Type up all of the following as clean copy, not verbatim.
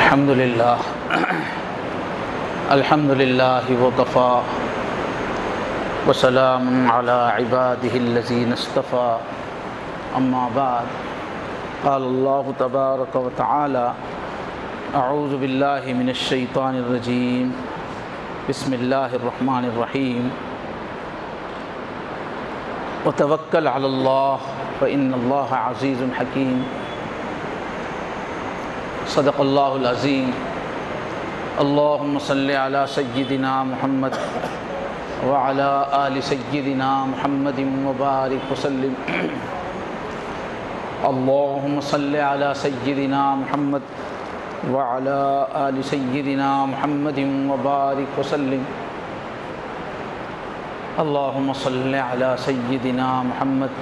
الحمد للہ وکفی وسلام علی عباده الذین اصطفى اما بعد قال اللہ تبارک وتعالی اعوذ باللہ من الشیطان الرجیم بسم اللہ الرحمن الرحیم وتوکل علی اللہ فإن اللہ عزیز حکیم صدق اللہ العظیم اللہم صلی علی سیدنا محمد وعلی آل سیدنا محمد وبارک وسلم اللہم صلی علی سیدنا محمد وعلی آل سیدنا محمد وبارک وسلم اللہم صلی علی سیدنا محمد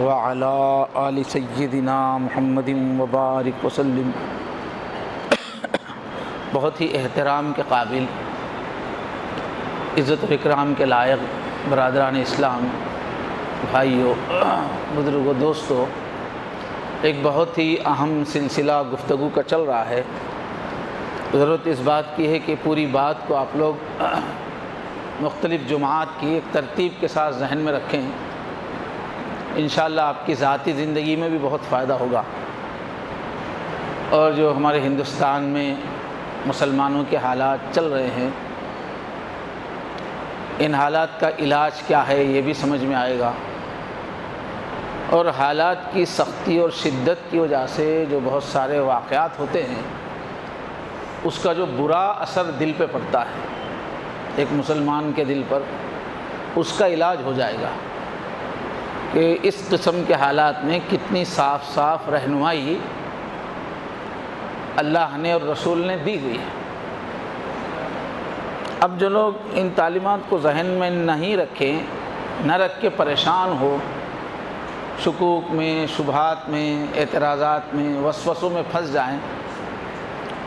وعلی آل سیدنا محمد وبارک وسلم۔ بہت ہی احترام کے قابل، عزت و اکرام کے لائق برادران اسلام، بھائیوں، بزرگوں، دوستوں، ایک بہت ہی اہم سلسلہ گفتگو کا چل رہا ہے۔ ضرورت اس بات کی ہے کہ پوری بات کو آپ لوگ مختلف جمعات کی ایک ترتیب کے ساتھ ذہن میں رکھیں، انشاءاللہ آپ کی ذاتی زندگی میں بھی بہت فائدہ ہوگا، اور جو ہمارے ہندوستان میں مسلمانوں کے حالات چل رہے ہیں، ان حالات کا علاج کیا ہے یہ بھی سمجھ میں آئے گا، اور حالات کی سختی اور شدت کی وجہ سے جو بہت سارے واقعات ہوتے ہیں اس کا جو برا اثر دل پہ پڑتا ہے ایک مسلمان کے دل پر، اس کا علاج ہو جائے گا کہ اس قسم کے حالات میں کتنی صاف رہنمائی اللہ نے اور رسول نے دی ہوئی ہے۔ اب جو لوگ ان تعلیمات کو ذہن میں نہیں رکھیں، نہ رکھ کے پریشان ہو، شکوک میں، شبہات میں، اعتراضات میں، وسوسوں میں پھنس جائیں،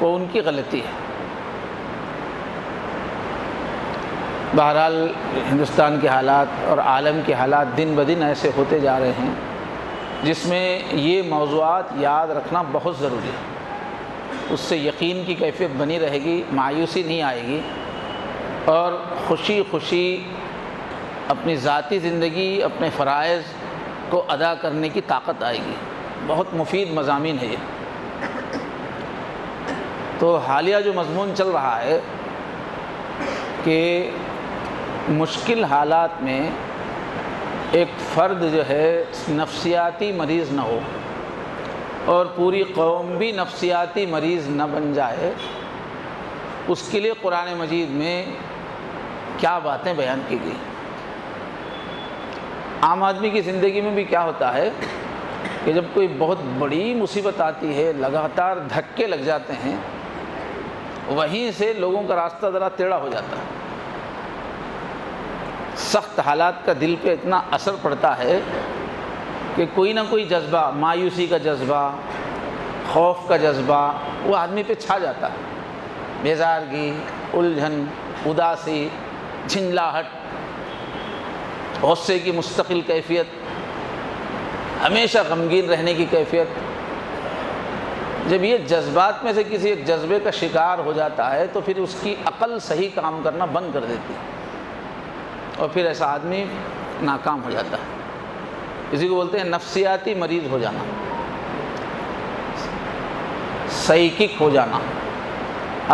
وہ ان کی غلطی ہے۔ بہرحال ہندوستان کے حالات اور عالم کے حالات دن بدن ایسے ہوتے جا رہے ہیں جس میں یہ موضوعات یاد رکھنا بہت ضروری ہے۔ اس سے یقین کی کیفیت بنی رہے گی، مایوسی نہیں آئے گی، اور خوشی اپنی ذاتی زندگی، اپنے فرائض کو ادا کرنے کی طاقت آئے گی۔ بہت مفید مضامین ہے یہ۔ تو حالیہ جو مضمون چل رہا ہے کہ مشکل حالات میں ایک فرد جو ہے نفسیاتی مریض نہ ہو اور پوری قوم بھی نفسیاتی مریض نہ بن جائے، اس کے لیے قرآن مجید میں کیا باتیں بیان کی گئی۔ عام آدمی کی زندگی میں بھی کیا ہوتا ہے کہ جب کوئی بہت بڑی مصیبت آتی ہے، لگاتار دھکے لگ جاتے ہیں، وہیں سے لوگوں کا راستہ ذرا ٹیڑھا ہو جاتا ہے۔ سخت حالات کا دل پہ اتنا اثر پڑتا ہے کہ کوئی نہ کوئی جذبہ، مایوسی کا جذبہ، خوف کا جذبہ وہ آدمی پہ چھا جاتا ہے۔ بیزارگی، الجھن، اداسی، جھنجلاہٹ، غصے کی مستقل کیفیت، ہمیشہ غمگین رہنے کی کیفیت۔ جب یہ جذبات میں سے کسی ایک جذبے کا شکار ہو جاتا ہے تو پھر اس کی عقل صحیح کام کرنا بند کر دیتی ہے، اور پھر ایسا آدمی ناکام ہو جاتا ہے۔ اسی کو بولتے ہیں نفسیاتی مریض ہو جانا، سائیکک ہو جانا۔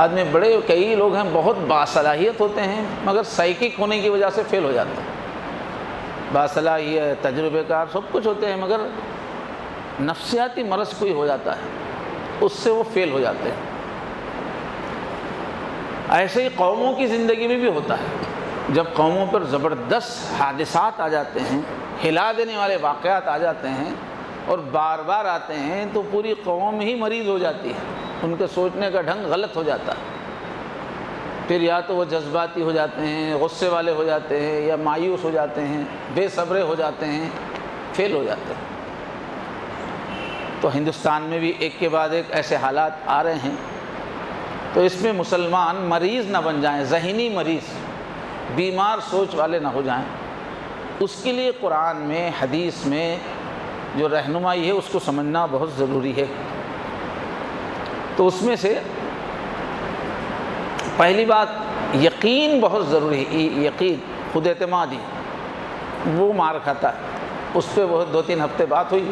آدمی کئی لوگ ہیں بہت باصلاحیت ہوتے ہیں مگر سائیکک ہونے کی وجہ سے فیل ہو جاتے ہیں۔ باصلاحیت، تجربے کار، سب کچھ ہوتے ہیں مگر نفسیاتی مرض کوئی ہو جاتا ہے، اس سے وہ فیل ہو جاتے ہیں۔ ایسے ہی قوموں کی زندگی میں بھی ہوتا ہے۔ جب قوموں پر زبردست حادثات آ جاتے ہیں، ہلا دینے والے واقعات آ جاتے ہیں اور بار بار آتے ہیں، تو پوری قوم ہی مریض ہو جاتی ہے، ان کے سوچنے کا ڈھنگ غلط ہو جاتا ہے۔ پھر یا تو وہ جذباتی ہو جاتے ہیں، غصے والے ہو جاتے ہیں، یا مایوس ہو جاتے ہیں، بے صبرے ہو جاتے ہیں، فیل ہو جاتے ہیں۔ تو ہندوستان میں بھی ایک کے بعد ایک ایسے حالات آ رہے ہیں، تو اس میں مسلمان مریض نہ بن جائیں، ذہنی مریض، بیمار سوچ والے نہ ہو جائیں۔ اس کے لیے قرآن میں، حدیث میں جو رہنمائی ہے اس کو سمجھنا بہت ضروری ہے۔ تو اس میں سے پہلی بات یقین بہت ضروری ہے، یقین، خود اعتمادی، وہ مار کھاتا ہے، اس پہ وہ 2-3 ہفتے بات ہوئی۔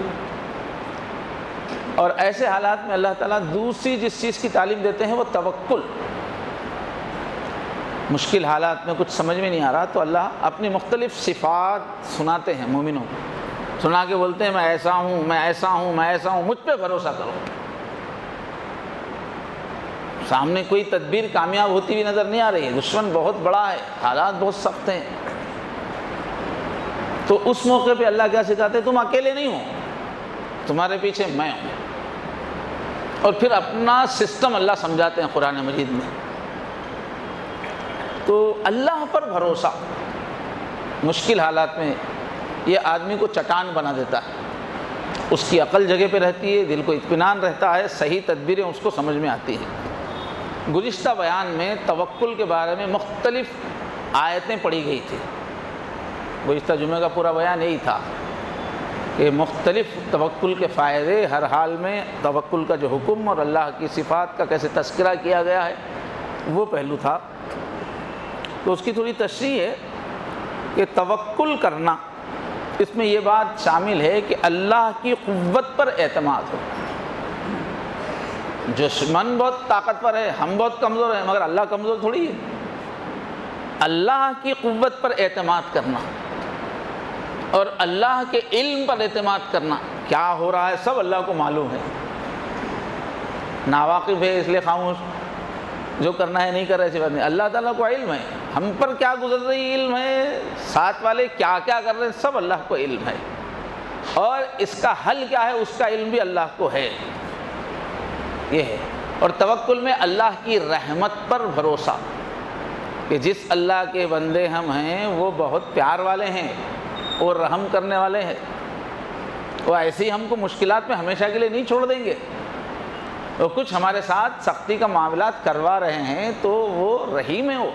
اور ایسے حالات میں اللہ تعالیٰ دوسری جس چیز کی تعلیم دیتے ہیں وہ توکل۔ مشکل حالات میں کچھ سمجھ میں نہیں آ رہا تو اللہ اپنی مختلف صفات سناتے ہیں مومنوں کو، سنا کے بولتے ہیں میں ایسا ہوں، میں ایسا ہوں، میں ایسا ہوں، مجھ پہ بھروسہ کرو۔ سامنے کوئی تدبیر کامیاب ہوتی ہوئی نظر نہیں آ رہی ہے، دشمن بہت بڑا ہے، حالات بہت سخت ہیں، تو اس موقع پہ اللہ کیا سکھاتے ہیں؟ تم اکیلے نہیں ہو، تمہارے پیچھے میں ہوں۔ اور پھر اپنا سسٹم اللہ سمجھاتے ہیں قرآن مجید میں۔ تو اللہ پر بھروسہ مشکل حالات میں یہ آدمی کو چٹان بنا دیتا ہے، اس کی عقل جگہ پہ رہتی ہے، دل کو اطمینان رہتا ہے، صحیح تدبیریں اس کو سمجھ میں آتی ہیں۔ گزشتہ بیان میں توکل کے بارے میں مختلف آیتیں پڑھی گئی تھی، گزشتہ جمعہ کا پورا بیان یہی تھا کہ مختلف توکل کے فائدے، ہر حال میں توکل کا جو حکم اور اللہ کی صفات کا کیسے تذکرہ کیا گیا ہے وہ پہلو تھا۔ تو اس کی تھوڑی تشریح ہے کہ توکل کرنا، اس میں یہ بات شامل ہے کہ اللہ کی قوت پر اعتماد ہو۔ دشمن بہت طاقتور ہے، ہم بہت کمزور ہیں، مگر اللہ کمزور تھوڑی ہے۔ اللہ کی قوت پر اعتماد کرنا اور اللہ کے علم پر اعتماد کرنا، کیا ہو رہا ہے سب اللہ کو معلوم ہے، ناواقف ہے اس لیے خاموش، جو کرنا ہے نہیں کر رہے ایسی بات نہیں، اللہ تعالیٰ کو علم ہے، ہم پر کیا گزر رہی علم ہے، ساتھ والے کیا کیا کر رہے ہیں سب اللہ کو علم ہے، اور اس کا حل کیا ہے اس کا علم بھی اللہ کو ہے، یہ ہے۔ اور توکل میں اللہ کی رحمت پر بھروسہ کہ جس اللہ کے بندے ہم ہیں وہ بہت پیار والے ہیں اور رحم کرنے والے ہیں، وہ ایسے ہی ہم کو مشکلات میں ہمیشہ کے لیے نہیں چھوڑ دیں گے، اور کچھ ہمارے ساتھ سختی کا معاملات کروا رہے ہیں تو وہ رحیم ہے وہ۔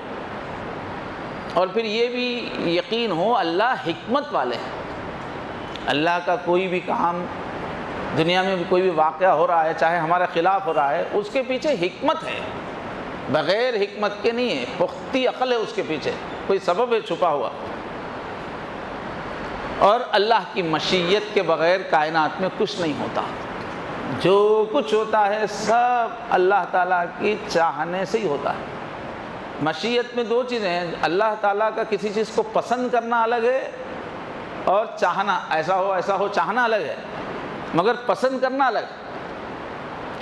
اور پھر یہ بھی یقین ہو اللہ حکمت والے ہیں، اللہ کا کوئی بھی کام دنیا میں کوئی بھی واقعہ ہو رہا ہے چاہے ہمارے خلاف ہو رہا ہے، اس کے پیچھے حکمت ہے، بغیر حکمت کے نہیں ہے، پختی عقل ہے اس کے پیچھے، کوئی سبب ہے چھپا ہوا۔ اور اللہ کی مشیت کے بغیر کائنات میں کچھ نہیں ہوتا، جو کچھ ہوتا ہے سب اللہ تعالیٰ کی چاہنے سے ہی ہوتا ہے۔ مشیت میں 2 چیزیں ہیں، اللہ تعالیٰ کا کسی چیز کو پسند کرنا الگ ہے اور چاہنا، ایسا ہو چاہنا الگ ہے، مگر پسند کرنا الگ۔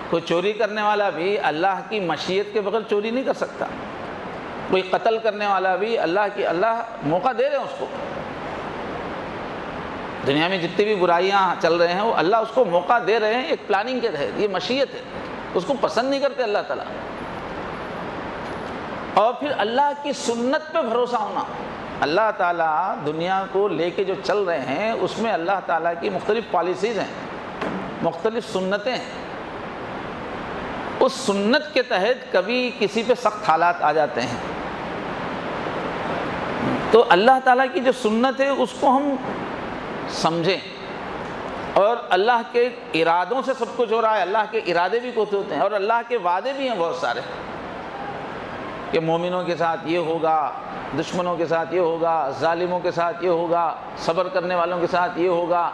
کوئی چوری کرنے والا بھی اللہ کی مشیت کے بغیر چوری نہیں کر سکتا، کوئی قتل کرنے والا بھی اللہ موقع دے رہے ہیں اس کو، دنیا میں جتنی بھی برائیاں چل رہے ہیں وہ اللہ اس کو موقع دے رہے ہیں ایک پلاننگ کے تحت، یہ مشیت ہے، اس کو پسند نہیں کرتے اللہ تعالیٰ۔ اور پھر اللہ کی سنت پہ بھروسہ ہونا، اللہ تعالیٰ دنیا کو لے کے جو چل رہے ہیں اس میں اللہ تعالیٰ کی مختلف پالیسیز ہیں، مختلف سنتیں ہیں، اس سنت کے تحت کبھی کسی پہ سخت حالات آ جاتے ہیں، تو اللہ تعالیٰ کی جو سنت ہے اس کو ہم سمجھیں، اور اللہ کے ارادوں سے سب کچھ ہو رہا ہے، اللہ کے ارادے بھی کچھ ہوتے ہیں اور اللہ کے وعدے بھی ہیں بہت سارے، کہ مومنوں کے ساتھ یہ ہوگا، دشمنوں کے ساتھ یہ ہوگا، ظالموں کے ساتھ یہ ہوگا، صبر کرنے والوں کے ساتھ یہ ہوگا،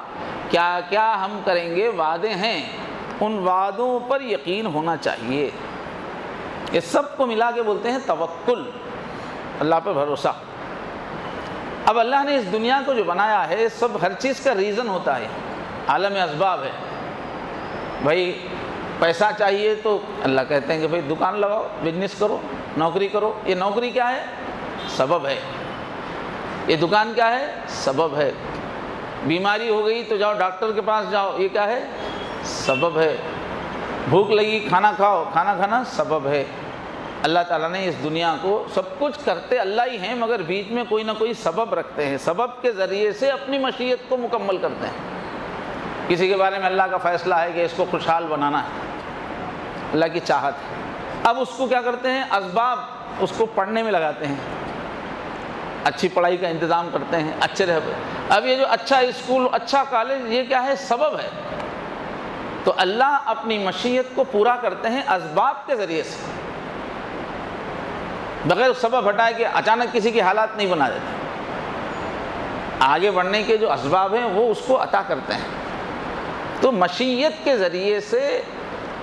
کیا کیا ہم کریں گے، وعدے ہیں، ان وعدوں پر یقین ہونا چاہیے۔ یہ سب کو ملا کے بولتے ہیں توکل، اللہ پہ بھروسہ۔ اب اللہ نے اس دنیا کو جو بنایا ہے سب ہر چیز کا ریزن ہوتا ہے، عالم اسباب ہے، بھائی پیسہ چاہیے تو اللہ کہتے ہیں کہ بھائی دکان لگاؤ، بزنس کرو، نوکری کرو، یہ نوکری کیا ہے؟ سبب ہے۔ یہ دکان کیا ہے؟ سبب ہے۔ بیماری ہو گئی تو جاؤ ڈاکٹر کے پاس جاؤ، یہ کیا ہے؟ سبب ہے۔ بھوک لگی کھانا کھاؤ، کھانا کھانا سبب ہے۔ اللہ تعالیٰ نے اس دنیا کو سب کچھ کرتے اللہ ہی ہیں، مگر بیچ میں کوئی نہ کوئی سبب رکھتے ہیں، سبب کے ذریعے سے اپنی مشیت کو مکمل کرتے ہیں۔ کسی کے بارے میں اللہ کا فیصلہ ہے کہ اس کو خوشحال بنانا ہے، اللہ کی چاہت ہے، اب اس کو کیا کرتے ہیں؟ اسباب اس کو پڑھنے میں لگاتے ہیں، اچھی پڑھائی کا انتظام کرتے ہیں، اچھے رہ۔ اب یہ جو اچھا اسکول، اچھا کالج، یہ کیا ہے؟ سبب ہے۔ تو اللہ اپنی مشیت کو پورا کرتے ہیں اسباب کے ذریعے سے۔ بغیر سبب ہٹائے کہ اچانک کسی کی حالات نہیں بنا دیتے، آگے بڑھنے کے جو اسباب ہیں وہ اس کو عطا کرتے ہیں۔ تو مشیت کے ذریعے سے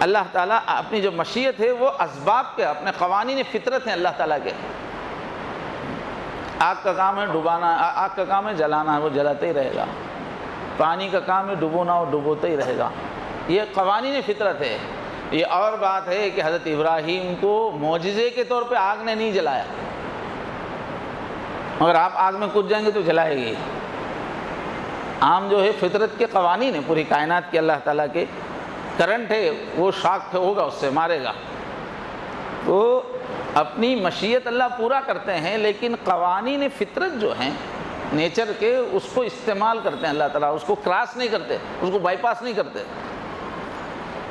اللہ تعالیٰ اپنی جو مشیت ہے وہ اسباب کے اپنے قوانین فطرت ہیں اللہ تعالیٰ کے۔ آگ کا کام ہے ڈبانا، آگ کا کام ہے جلانا، وہ جلاتا ہی رہے گا۔ پانی کا کام ہے ڈبونا، وہ ڈبوتا ہی رہے گا۔ یہ قوانین فطرت ہے۔ یہ اور بات ہے کہ حضرت ابراہیم کو معجزے کے طور پہ آگ نے نہیں جلایا، مگر آپ آگ میں کود جائیں گے تو جلائے گی۔ عام جو ہے فطرت کے قوانین ہیں پوری کائنات کے، اللہ تعالیٰ کے کرنٹ ہے، وہ شاک ہوگا، اس سے مارے گا۔ تو اپنی مشیت اللہ پورا کرتے ہیں، لیکن قوانین فطرت جو ہیں نیچر کے اس کو استعمال کرتے ہیں اللہ تعالیٰ، اس کو کراس نہیں کرتے، اس کو بائی پاس نہیں کرتے۔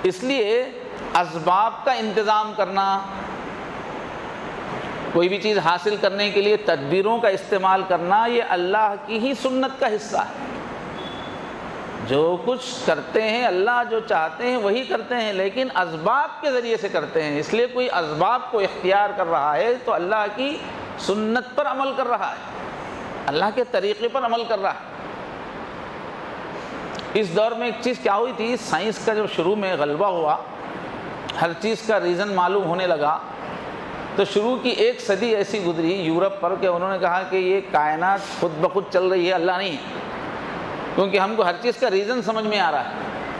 اس لیے اسباب کا انتظام کرنا، کوئی بھی چیز حاصل کرنے کے لیے تدبیروں کا استعمال کرنا، یہ اللہ کی ہی سنت کا حصہ ہے۔ جو کچھ کرتے ہیں اللہ جو چاہتے ہیں وہی کرتے ہیں، لیکن اسباب کے ذریعے سے کرتے ہیں۔ اس لیے کوئی اسباب کو اختیار کر رہا ہے تو اللہ کی سنت پر عمل کر رہا ہے، اللہ کے طریقے پر عمل کر رہا ہے۔ اس دور میں ایک چیز کیا ہوئی تھی، سائنس کا جب شروع میں غلبہ ہوا، ہر چیز کا ریزن معلوم ہونے لگا، تو شروع کی 1 صدی ایسی گزری یورپ پر کہ انہوں نے کہا کہ یہ کائنات خود بخود چل رہی ہے، اللہ نہیں ہے، کیونکہ ہم کو ہر چیز کا ریزن سمجھ میں آ رہا ہے۔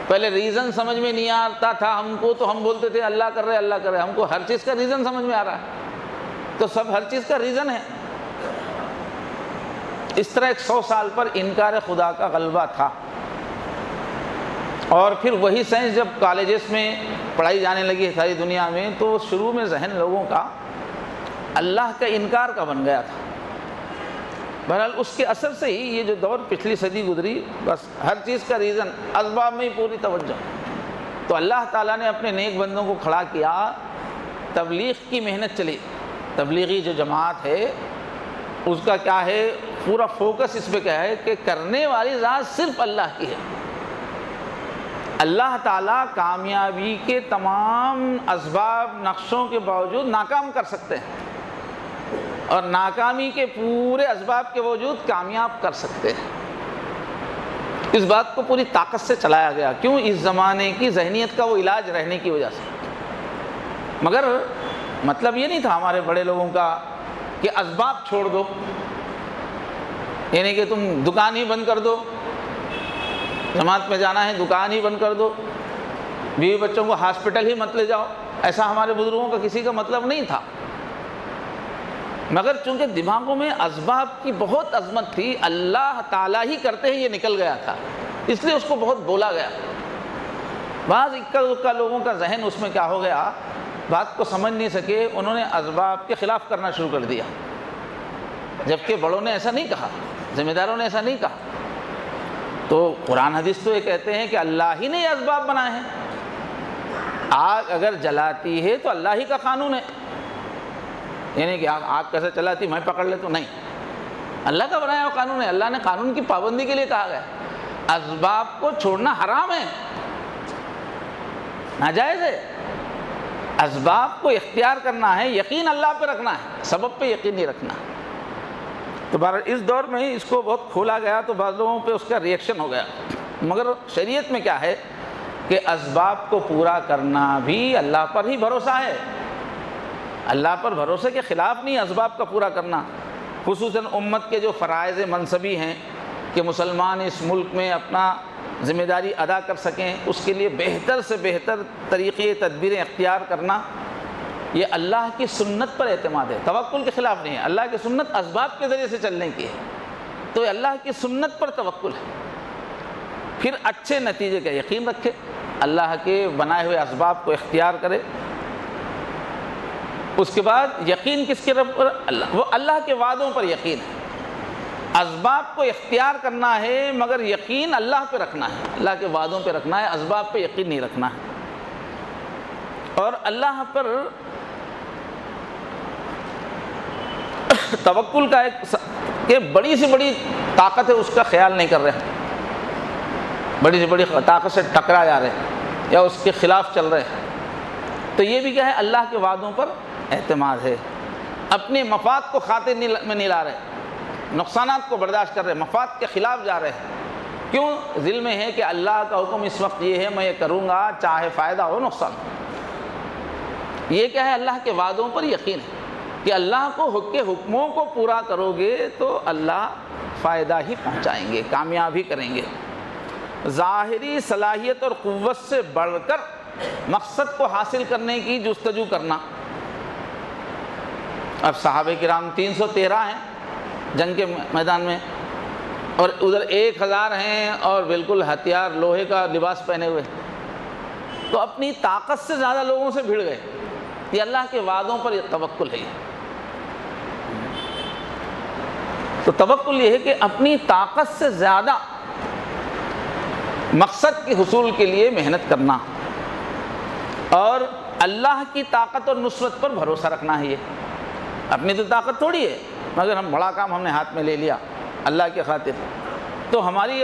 پہلے ریزن سمجھ میں نہیں آتا تھا ہم کو، تو ہم بولتے تھے اللہ کر رہے اللہ کر رہے، ہم کو ہر چیز کا ریزن سمجھ میں آ رہا ہے، تو سب ہر چیز کا ریزن ہے۔ اس طرح 100 سال پر انکار خدا کا غلبہ تھا، اور پھر وہی سائنس جب کالجز میں پڑھائی جانے لگی ساری دنیا میں، تو شروع میں ذہن لوگوں کا اللہ کا انکار کا بن گیا تھا۔ بہرحال اس کے اثر سے ہی یہ جو دور پچھلی صدی گزری، بس ہر چیز کا ریزن اسباب میں ہی پوری توجہ۔ تو اللہ تعالیٰ نے اپنے نیک بندوں کو کھڑا کیا، تبلیغ کی محنت چلی، تبلیغی جو جماعت ہے اس کا کیا ہے، پورا فوکس اس پہ کیا ہے کہ کرنے والی ذات صرف اللہ کی ہے۔ اللہ تعالیٰ کامیابی کے تمام اسباب نقشوں کے باوجود ناکام کر سکتے ہیں، اور ناکامی کے پورے اسباب کے باوجود کامیاب کر سکتے ہیں۔ اس بات کو پوری طاقت سے چلایا گیا، کیوں؟ اس زمانے کی ذہنیت کا وہ علاج رہنے کی وجہ سے۔ مگر مطلب یہ نہیں تھا ہمارے بڑے لوگوں کا کہ اسباب چھوڑ دو، یعنی کہ تم دکان ہی بند کر دو، جماعت میں جانا ہے دکان ہی بند کر دو، بیوی بچوں کو ہاسپٹل ہی مت لے جاؤ، ایسا ہمارے بزرگوں کا کسی کا مطلب نہیں تھا۔ مگر چونکہ دماغوں میں اسباب کی بہت عظمت تھی، اللہ تعالیٰ ہی کرتے ہیں یہ نکل گیا تھا، اس لیے اس کو بہت بولا گیا۔ بعض اکا دکا لوگوں کا ذہن اس میں کیا ہو گیا، بات کو سمجھ نہیں سکے، انہوں نے اسباب کے خلاف کرنا شروع کر دیا، جبکہ بڑوں نے ایسا نہیں کہا، ذمہ داروں نے ایسا نہیں کہا۔ تو قرآن حدیث تو یہ کہتے ہیں کہ اللہ ہی نے یہ اسباب بنائے ہیں، آگ اگر جلاتی ہے تو اللہ ہی کا قانون ہے، یعنی کہ آگ کیسے چلاتی میں پکڑ لے تو نہیں، اللہ کا بنایا ہوا قانون ہے، اللہ نے قانون کی پابندی کے لیے کہا گیا۔ اسباب کو چھوڑنا حرام ہے، ناجائز ہے، اسباب کو اختیار کرنا ہے، یقین اللہ پہ رکھنا ہے، سبب پہ یقین نہیں رکھنا۔ تو بہرحال اس دور میں اس کو بہت کھولا گیا، تو بعض لوگوں پہ اس کا ریئیکشن ہو گیا۔ مگر شریعت میں کیا ہے کہ اسباب کو پورا کرنا بھی اللہ پر ہی بھروسہ ہے، اللہ پر بھروسے کے خلاف نہیں اسباب کا پورا کرنا۔ خصوصاً امت کے جو فرائض منصبی ہیں کہ مسلمان اس ملک میں اپنا ذمہ داری ادا کر سکیں، اس کے لیے بہتر سے بہتر طریقے تدبیریں اختیار کرنا، یہ اللہ کی سنت پر اعتماد ہے، توکل کے خلاف نہیں ہے۔ اللہ کی سنت اسباب کے ذریعے سے چلنے کی ہے، تو اللہ کی سنت پر توکل ہے۔ پھر اچھے نتیجے کا یقین رکھے، اللہ کے بنائے ہوئے اسباب کو اختیار کرے۔ اس کے بعد یقین کس کے رب پر؟ اللہ، وہ اللہ کے وعدوں پر یقین ہے۔ اسباب کو اختیار کرنا ہے مگر یقین اللہ پہ رکھنا ہے، اللہ کے وعدوں پہ رکھنا ہے، اسباب پہ یقین نہیں رکھنا ہے۔ اور اللہ پر توکل کا ایک کہ بڑی سے بڑی طاقت ہے اس کا خیال نہیں کر رہے، بڑی سے بڑی طاقت سے ٹکرا جا رہے ہیں یا اس کے خلاف چل رہے ہیں، تو یہ بھی کیا ہے، اللہ کے وعدوں پر اعتماد ہے۔ اپنے مفاد کو خاطر میں نہیں لا رہے، نقصانات کو برداشت کر رہے، مفاد کے خلاف جا رہے ہیں۔ کیوں؟ ذل میں ہے کہ اللہ کا حکم اس وقت یہ ہے، میں یہ کروں گا چاہے فائدہ ہو نقصان ہو۔ یہ کیا ہے؟ اللہ کے وعدوں پر یقین ہے کہ اللہ کے حکموں کو پورا کرو گے تو اللہ فائدہ ہی پہنچائیں گے، کامیاب ہی کریں گے۔ ظاہری صلاحیت اور قوت سے بڑھ کر مقصد کو حاصل کرنے کی جستجو کرنا۔ اب صحابہ کرام 313 ہیں جنگ کے میدان میں، اور ادھر 1000 ہیں اور بالکل ہتھیار لوہے کا لباس پہنے ہوئے، تو اپنی طاقت سے زیادہ لوگوں سے بھیڑ گئے۔ یہ اللہ کے وعدوں پر یہ توکل ہے۔ تو توکل یہ ہے کہ اپنی طاقت سے زیادہ مقصد کے حصول کے لیے محنت کرنا، اور اللہ کی طاقت اور نصرت پر بھروسہ رکھنا ہے۔ یہ اپنی تو طاقت تھوڑی ہے، مگر بڑا کام ہم نے ہاتھ میں لے لیا اللہ کی خاطر، تو ہماری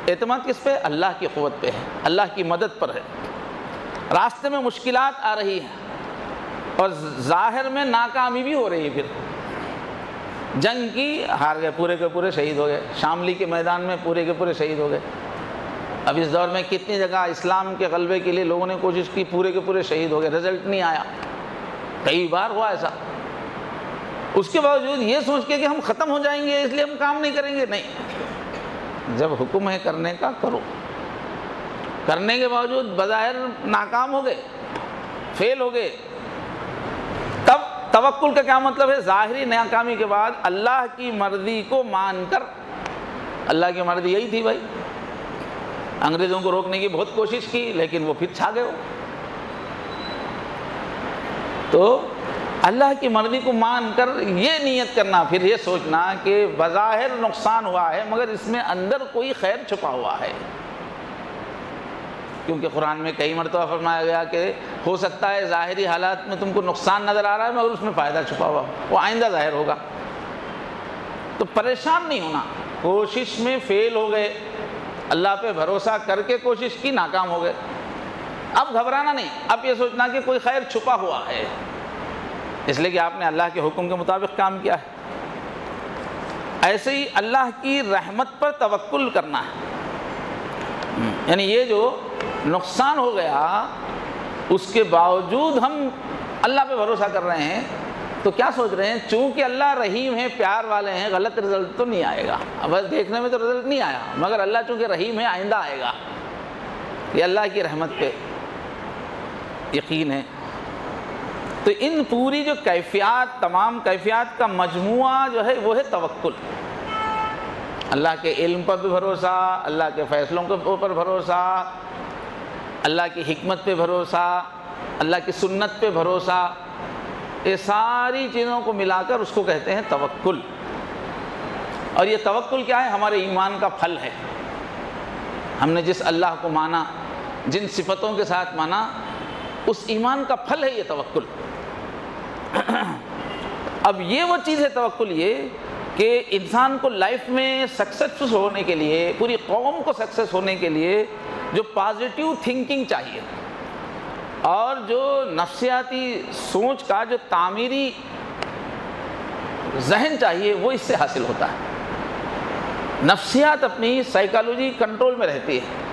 اعتماد کس پہ؟ اللہ کی قوت پہ ہے، اللہ کی مدد پر ہے۔ راستے میں مشکلات آ رہی ہیں اور ظاہر میں ناکامی بھی ہو رہی ہے، پھر جنگ کی ہار گئے، پورے کے پورے شہید ہو گئے، شاملی کے میدان میں پورے کے پورے شہید ہو گئے۔ اب اس دور میں کتنی جگہ اسلام کے غلبے کے لیے لوگوں نے کوشش کی، پورے کے پورے شہید ہو گئے، رزلٹ نہیں آیا۔ کئی بار ہوا ایسا، اس کے باوجود یہ سوچ کے کہ ہم ختم ہو جائیں گے اس لیے ہم کام نہیں کریں گے، نہیں، جب حکم ہے کرنے کا کرو۔ کرنے کے باوجود بظاہر ناکام ہو گئے، فیل ہو گئے، تب توکل کا کیا مطلب ہے؟ ظاہری ناکامی کے بعد اللہ کی مرضی کو مان کر، اللہ کی مرضی یہی تھی بھائی، انگریزوں کو روکنے کی بہت کوشش کی لیکن وہ پھر چھا گئے ہو، تو اللہ کی مرضی کو مان کر یہ نیت کرنا، پھر یہ سوچنا کہ بظاہر نقصان ہوا ہے مگر اس میں اندر کوئی خیر چھپا ہوا ہے، کیونکہ قرآن میں کئی مرتبہ فرمایا گیا کہ ہو سکتا ہے ظاہری حالات میں تم کو نقصان نظر آ رہا ہے مگر اس میں فائدہ چھپا ہوا، وہ آئندہ ظاہر ہوگا۔ تو پریشان نہیں ہونا، کوشش میں فیل ہو گئے، اللہ پہ بھروسہ کر کے کوشش کی، ناکام ہو گئے، اب گھبرانا نہیں، اب یہ سوچنا کہ کوئی خیر چھپا ہوا ہے، اس لیے کہ آپ نے اللہ کے حکم کے مطابق کام کیا ہے۔ ایسے ہی اللہ کی رحمت پر توکل کرنا ہے، یعنی یہ جو نقصان ہو گیا اس کے باوجود ہم اللہ پہ بھروسہ کر رہے ہیں، تو کیا سوچ رہے ہیں؟ چونکہ اللہ رحیم ہے، پیار والے ہیں، غلط رزلٹ تو نہیں آئے گا، اب دیکھنے میں تو رزلٹ نہیں آیا مگر اللہ چونکہ رحیم ہے آئندہ آئے گا، یہ اللہ کی رحمت پہ یقین ہے۔ تو ان پوری جو کیفیات، تمام کیفیات کا مجموعہ جو ہے وہ ہے توکل۔ اللہ کے علم پر بھی بھروسہ، اللہ کے فیصلوں کے اوپر بھروسہ، اللہ کی حکمت پہ بھروسہ، اللہ کی سنت پہ بھروسہ، یہ ساری چیزوں کو ملا کر اس کو کہتے ہیں توکل۔ اور یہ توکل کیا ہے؟ ہمارے ایمان کا پھل ہے۔ ہم نے جس اللہ کو مانا، جن صفتوں کے ساتھ مانا، اس ایمان کا پھل ہے یہ توکل۔ اب یہ وہ چیز ہے توکل، یہ کہ انسان کو لائف میں سکسیسفل ہونے کے لیے، پوری قوم کو سکسیس ہونے کے لیے جو پازیٹیو تھنکنگ چاہیے اور جو نفسیاتی سوچ کا جو تعمیری ذہن چاہیے وہ اس سے حاصل ہوتا ہے۔ نفسیات اپنی سائیکالوجی کنٹرول میں رہتی ہے،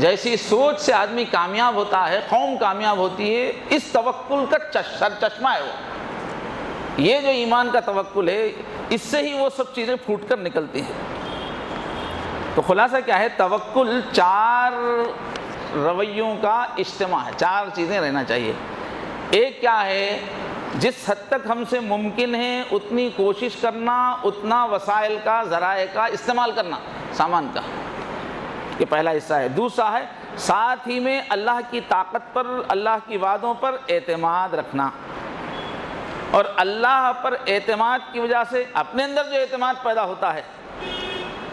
جیسی سوچ سے آدمی کامیاب ہوتا ہے، قوم کامیاب ہوتی ہے، اس توکل کا سرچشمہ ہے وہ۔ یہ جو ایمان کا توکل ہے اس سے ہی وہ سب چیزیں پھوٹ کر نکلتی ہیں۔ تو خلاصہ کیا ہے؟ توکل 4 رویوں کا اجتماع ہے، 4 چیزیں رہنا چاہیے۔ ایک کیا ہے؟ جس حد تک ہم سے ممکن ہے اتنی کوشش کرنا، اتنا وسائل کا، ذرائع کا استعمال کرنا، سامان کا، یہ پہلا حصہ ہے۔ دوسرا ہے ساتھ ہی میں اللہ کی طاقت پر، اللہ کی وعدوں پر اعتماد رکھنا، اور اللہ پر اعتماد کی وجہ سے اپنے اندر جو اعتماد پیدا ہوتا ہے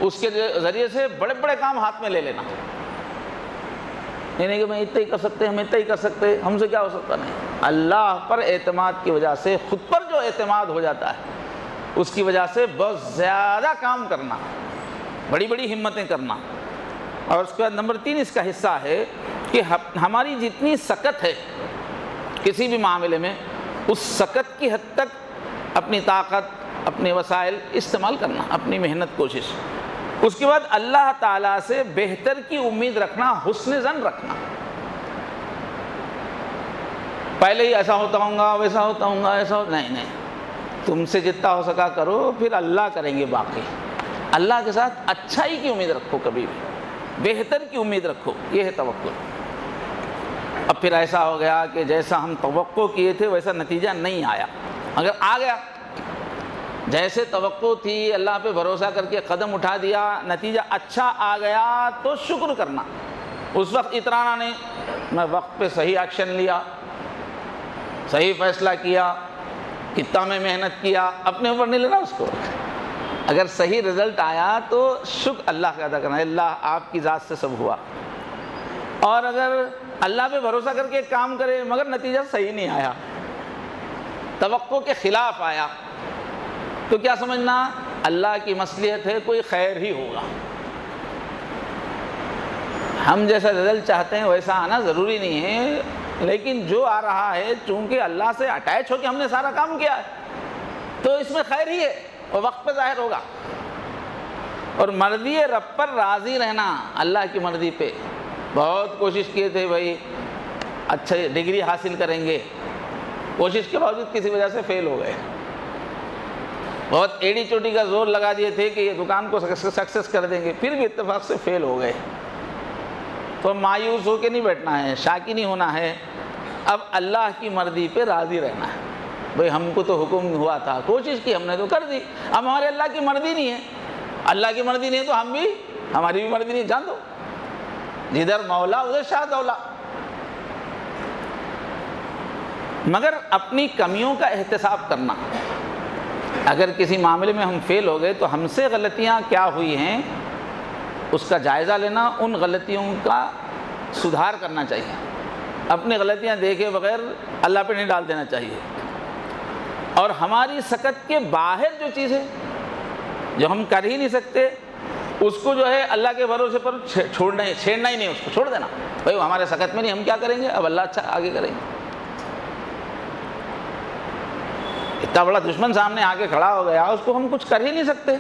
اس کے ذریعے سے بڑے بڑے کام ہاتھ میں لے لینا، نہیں کہ میں اتنا ہی کر سکتے، ہم اتنا ہی کر سکتے، ہم سے کیا ہو سکتا، نہیں، اللہ پر اعتماد کی وجہ سے، خود پر جو اعتماد ہو جاتا ہے اس کی وجہ سے بہت زیادہ کام کرنا، بڑی بڑی ہمتیں کرنا۔ اور اس کے بعد نمبر 3 اس کا حصہ ہے کہ ہماری جتنی سکت ہے کسی بھی معاملے میں اس سکت کی حد تک اپنی طاقت، اپنے وسائل استعمال کرنا، اپنی محنت، کوشش۔ اس کے بعد اللہ تعالیٰ سے بہتر کی امید رکھنا، حسن ظن رکھنا۔ پہلے ہی ایسا ہوتا ہوں گا، ویسا ہوتا ہوں گا، ایسا نہیں، تم سے جتنا ہو سکا کرو، پھر اللہ کریں گے باقی۔ اللہ کے ساتھ اچھائی کی امید رکھو، کبھی بھی بہتر کی امید رکھو، یہ ہے توکل۔ اب پھر ایسا ہو گیا کہ جیسا ہم توقع کیے تھے ویسا نتیجہ نہیں آیا، اگر آ گیا جیسے توقع تھی، اللہ پہ بھروسہ کر کے قدم اٹھا دیا، نتیجہ اچھا آ گیا تو شکر کرنا، اس وقت اترانا نہیں، میں وقت پہ صحیح ایکشن لیا، صحیح فیصلہ کیا، کتنا میں محنت کیا، اپنے اوپر نہیں لینا اس کو۔ اگر صحیح رزلٹ آیا تو شکر اللہ کا ادا کرنا، اللہ آپ کی ذات سے سب ہوا۔ اور اگر اللہ پہ بھروسہ کر کے کام کرے مگر نتیجہ صحیح نہیں آیا، توقع کے خلاف آیا، تو کیا سمجھنا، اللہ کی مصلحت ہے، کوئی خیر ہی ہوگا۔ ہم جیسا رزلٹ چاہتے ہیں ویسا آنا ضروری نہیں ہے، لیکن جو آ رہا ہے چونکہ اللہ سے اٹیچ ہو کے ہم نے سارا کام کیا ہے تو اس میں خیر ہی ہے اور وقت پہ ظاہر ہوگا۔ اور مرضی رب پر راضی رہنا، اللہ کی مرضی پہ بہت کوشش کیے تھے بھائی اچھے ڈگری حاصل کریں گے، کوشش کے باوجود کسی وجہ سے فیل ہو گئے، بہت ایڑی چوٹی کا زور لگا دیے تھے کہ یہ دکان کو سکسیس کر دیں گے، پھر بھی اتفاق سے فیل ہو گئے، تو مایوس ہو کے نہیں بیٹھنا ہے، شاکی نہیں ہونا ہے، اب اللہ کی مرضی پہ راضی رہنا ہے۔ بھئی ہم کو تو حکم ہوا تھا، کوشش کی ہم نے تو کر دی، اب ہمارے اللہ کی مرضی نہیں ہے، اللہ کی مرضی نہیں ہے تو ہماری بھی مرضی نہیں، جان دو، جدھر مولا ادھر شاہ دولا۔ مگر اپنی کمیوں کا احتساب کرنا، اگر کسی معاملے میں ہم فیل ہو گئے تو ہم سے غلطیاں کیا ہوئی ہیں اس کا جائزہ لینا، ان غلطیوں کا سدھار کرنا چاہیے، اپنی غلطیاں دیکھے بغیر اللہ پہ نہیں ڈال دینا چاہیے۔ اور ہماری سکت کے باہر جو چیز ہے جو ہم کر ہی نہیں سکتے اس کو جو ہے اللہ کے بھروسے پر چھیڑنا ہی نہیں، اس کو چھوڑ دینا، بھائی وہ ہمارے سکت میں نہیں، ہم کیا کریں گے، اب اللہ اچھا آگے کریں گے۔ اتنا بڑا دشمن سامنے آ کے کھڑا ہو گیا، اس کو ہم کچھ کر ہی نہیں سکتے،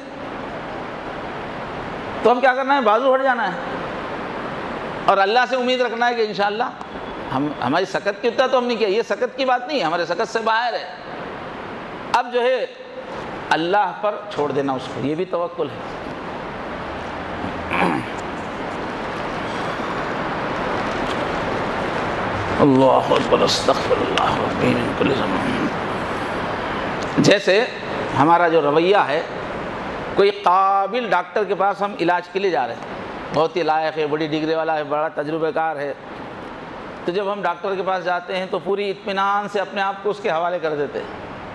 تو ہم کیا کرنا ہے، بازو ہٹ جانا ہے اور اللہ سے امید رکھنا ہے کہ انشاءاللہ ہماری سکت کی اتنا تو ہم نہیں کیا، یہ سکت کی بات نہیں ہے، ہمارے سکت سے باہر ہے، اب جو ہے اللہ پر چھوڑ دینا اس کو، یہ بھی توکل ہے۔ اللہ اکبر، استغفر اللہ ربی من کل ذنب۔ جیسے ہمارا جو رویہ ہے، کوئی قابل ڈاکٹر کے پاس ہم علاج کے لیے جا رہے ہیں، بہت ہی لائق ہے، بڑی ڈگری والا ہے، بڑا تجربہ کار ہے، تو جب ہم ڈاکٹر کے پاس جاتے ہیں تو پوری اطمینان سے اپنے آپ کو اس کے حوالے کر دیتے ہیں،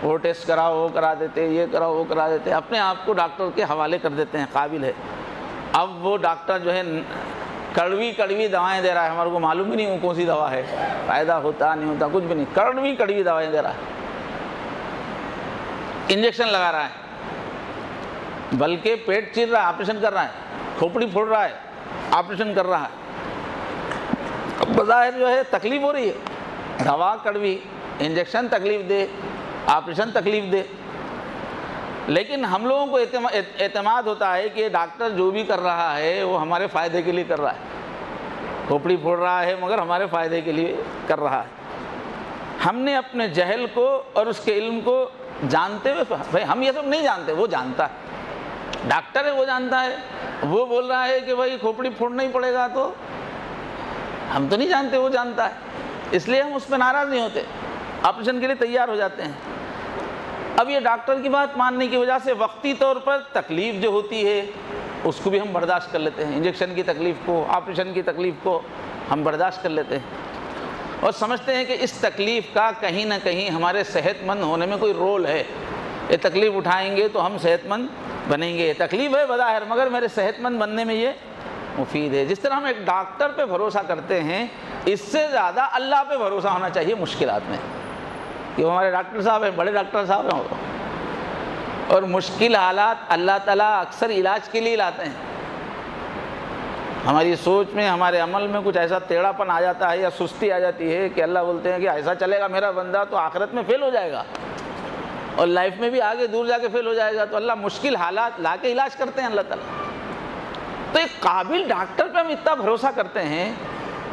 وہ ٹیسٹ کراؤ وہ کرا دیتے، یہ کراؤ وہ کرا دیتے، اپنے آپ کو ڈاکٹر کے حوالے کر دیتے ہیں، قابل ہے۔ اب وہ ڈاکٹر جو ہے کڑوی دوائیں دے رہا ہے، ہمارے کو معلوم ہی نہیں وہ کون سی دوا ہے، فائدہ ہوتا نہیں ہوتا کچھ بھی نہیں، کڑوی دوائیں دے رہا ہے، انجیکشن لگا رہا ہے، بلکہ پیٹ چیر رہا ہے، آپریشن کر رہا ہے، کھوپڑی پھوڑ رہا ہے، آپریشن کر رہا ہے، اب بظاہر جو ہے تکلیف ہو رہی ہے، دوا کڑوی، انجیکشن تکلیف دے، آپریشن تکلیف دے، لیکن ہم لوگوں کو اعتماد ہوتا ہے کہ ڈاکٹر جو بھی کر رہا ہے وہ ہمارے فائدے کے لیے کر رہا ہے، کھوپڑی پھوڑ رہا ہے مگر ہمارے فائدے کے لیے کر رہا ہے۔ ہم نے اپنے جہل کو اور اس کے علم کو جانتے ہوئے، بھائی ہم یہ سب نہیں جانتے، وہ جانتا ہے، ڈاکٹر ہے وہ جانتا ہے، وہ بول رہا ہے کہ بھائی کھوپڑی پھوڑنا ہی پڑے گا، تو ہم تو نہیں جانتے، وہ جانتا ہے، اس لیے ہم اس پہ ناراض نہیں ہوتے، آپریشن کے لیے تیار ہو جاتے ہیں۔ اب یہ ڈاکٹر کی بات ماننے کی وجہ سے وقتی طور پر تکلیف جو ہوتی ہے اس کو بھی ہم برداشت کر لیتے ہیں، انجیکشن کی تکلیف کو، آپریشن کی تکلیف کو ہم برداشت کر لیتے ہیں اور سمجھتے ہیں کہ اس تکلیف کا کہیں نہ کہیں ہمارے صحت مند ہونے میں کوئی رول ہے، یہ تکلیف اٹھائیں گے تو ہم صحت مند بنیں گے، یہ تکلیف ہے بظاہر مگر میرے صحت مند بننے میں یہ مفید ہے۔ جس طرح ہم ایک ڈاکٹر پہ بھروسہ کرتے ہیں، اس سے زیادہ اللہ پہ بھروسہ ہونا چاہیے مشکلات میں، کہ وہ ہمارے ڈاکٹر صاحب ہیں، بڑے ڈاکٹر صاحب ہیں، اور مشکل حالات اللہ تعالیٰ اکثر علاج کے لیے لاتے ہیں، ہماری سوچ میں ہمارے عمل میں کچھ ایسا ٹیڑھا پن آ جاتا ہے یا سستی آ جاتی ہے کہ اللہ بولتے ہیں کہ ایسا چلے گا میرا بندہ تو آخرت میں فیل ہو جائے گا اور لائف میں بھی آگے دور جا کے فیل ہو جائے گا، تو اللہ مشکل حالات لا کے علاج کرتے ہیں اللہ تعالیٰ۔ تو ایک قابل ڈاکٹر پہ ہم اتنا بھروسہ کرتے ہیں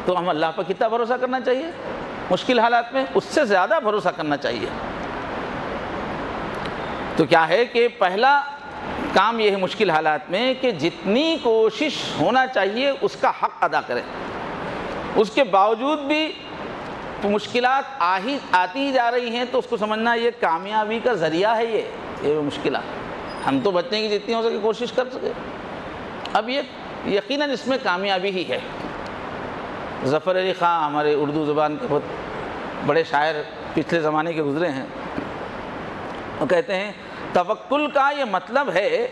تو ہم اللہ پر کتنا بھروسہ کرنا چاہیے مشکل حالات میں؟ اس سے زیادہ بھروسہ کرنا چاہیے۔ تو کیا ہے کہ پہلا کام یہ ہے مشکل حالات میں کہ جتنی کوشش ہونا چاہیے اس کا حق ادا کریں، اس کے باوجود بھی مشکلات آتی ہی جا رہی ہیں تو اس کو سمجھنا یہ کامیابی کا ذریعہ ہے۔ یہ مشکلات ہم تو بچنے کی جتنی ہو سکے کوشش کر سکے، اب یہ یقیناً اس میں کامیابی ہی ہے۔ ظفر علی خاں ہمارے اردو زبان کے بہت بڑے شاعر پچھلے زمانے کے گزرے ہیں، وہ کہتے ہیں توکل کا یہ مطلب ہے